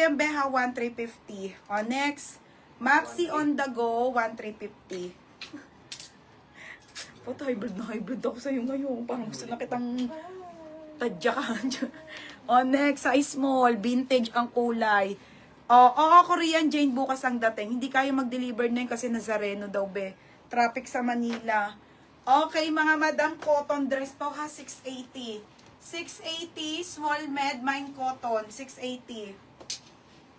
yan, Beha, 1,350. O, next. Maxi on the go, 1,350. Puto, hybrid ako sa'yo ngayon. Parang gusto na kitang tadyakan. O, next. Size small. Vintage ang kulay. Oo, Korean Jane bukas ang dating. Hindi kayo mag-deliver na yun kasi Nazareno daw, be. Traffic sa Manila. Okay, mga madam, cotton dress to ha, 680. 680, small med, mine cotton, 680.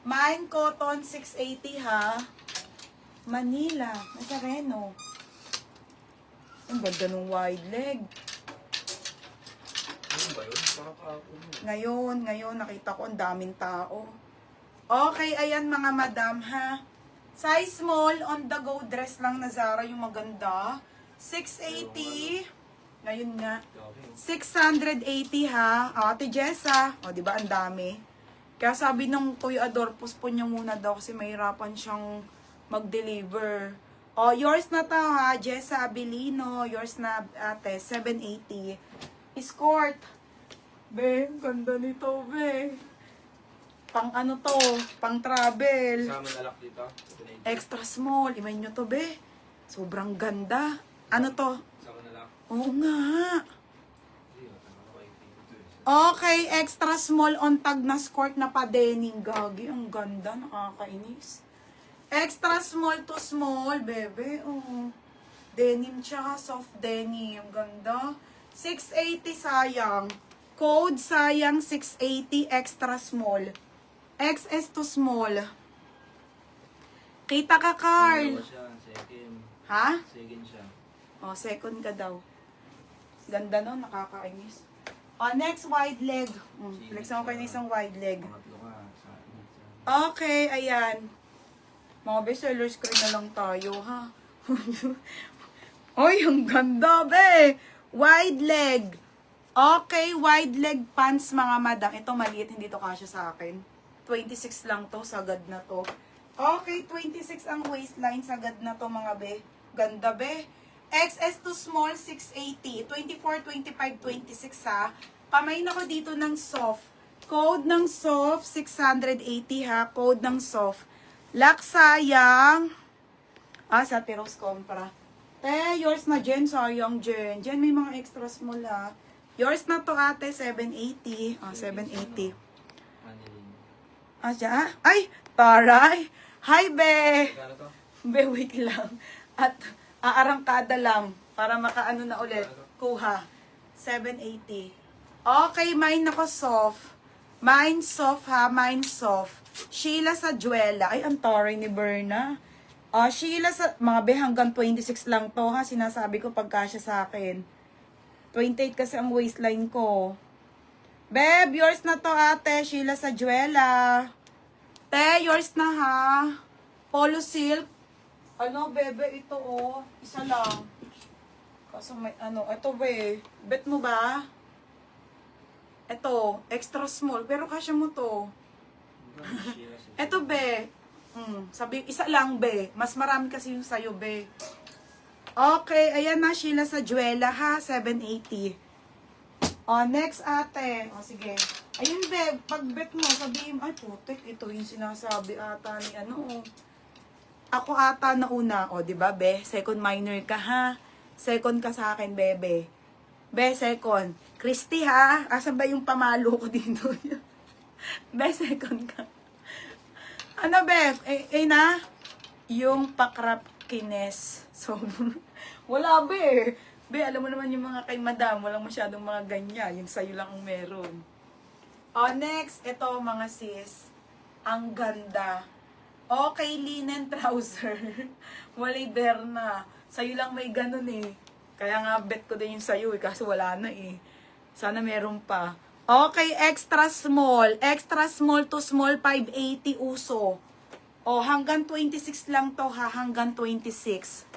Mine cotton, 680 ha. Manila, Nazareno. Ang ganda ng wide leg. Ano ba yun? Ngayon, nakita ko ang daming tao. Okay, ayan mga madam ha. Size small, on the go dress lang na Zara, yung maganda. 680. Ngayon nga. 680 ha. Ate Jessa. O, diba ang dami? Kaya sabi nung Kuya Adorpus po niya muna daw kasi mahirapan siyang mag-deliver. O, yours na to ha. Jessa Abilino. Yours na ate. 780. Escort. Be, ganda nito be. Pang ano to, pang travel. Kasama na lock dito. Extra small. Imay nyo to, be. Sobrang ganda. Ano to? Kasama na lock. Oo nga. Okay, extra small on tag na skirt na pa denim. Gagi, ang ganda. Nakakainis. Extra small to small, bebe. Oh. Denim tsaka soft denim. Ganda. 680 sayang. Code sayang 680 extra small. XS to small. Kita ka, Carl. Second. Ha? Second siya. Oh, second ka daw. Ganda no, nakakainis. Oh, next wide leg. Flex mo kayo ng isang wide leg. Pangatlo ka. Okay, ayan. Mga bestseller screen na lang tayo, ha? Oy, ang ganda, be! Wide leg. Okay, wide leg pants, mga madam. Ito maliit, hindi to kasya sa akin. 26 lang to, sagad na to. Okay, 26 ang waistline, sagad na to, mga be. Ganda, be. XS to small, 680. 24, 25, 26, ha. Pamain ako dito ng soft. Code ng soft, 680, ha. Code ng soft. Lak sayang. Sa Tiros Compra. Te, yours na, Jen. Sayang, Jen. Jen, may mga extra small, ha. Yours na to, ate, 780. 780. Siya? Ay, taray. Hi, be. Kano to? Be, wait lang. At aarangkada lang para makaano na ulit. Kuha. 780. Okay, mine ako soft. Mine soft ha, mine soft. Sheila sa Juela. Ay, ang taray ni Berna. Sheila sa, mga be, hanggang 26 lang to ha. Sinasabi ko pagkasya sa akin. 28 kasi ang waistline ko. Beb, yours na to ate. Sheila sa Juela. Te, yours na ha. Polo silk. Ano, bebe, ito oh. Isa lang. Kaso may ano, ito be. Bet mo ba? Ito, extra small. Pero kasya mo to. Ito be. Sabi, isa lang be. Mas marami kasi yung sayo be. Okay, ayan na Sheila sa Juela ha. 780. Next ate. Sige. Ayun, be, pag-bet mo, sabihin, ay, putik, ito yung sinasabi ata ni ano. Ako ata na una. Diba, be? Second minor ka, ha? Second ka sa akin, bebe. Be, second. Christy, ha? Asan ba yung pamalo ko dito? Be, second ka. Ano, be? Na? Yung pakrap kines. So, wala, be. Be, alam mo naman yung mga kay madam, walang masyadong mga ganyan. Yung sa'yo lang ang meron. Next, ito mga sis. Ang ganda. Okay, linen trouser. Walay berna. Sa'yo lang may ganun eh. Kaya nga bet ko din yung sa'yo eh, kasi wala na eh. Sana meron pa. Okay, extra small. Extra small to small, 580 uso. Hanggang 26 lang to ha, hanggang 26.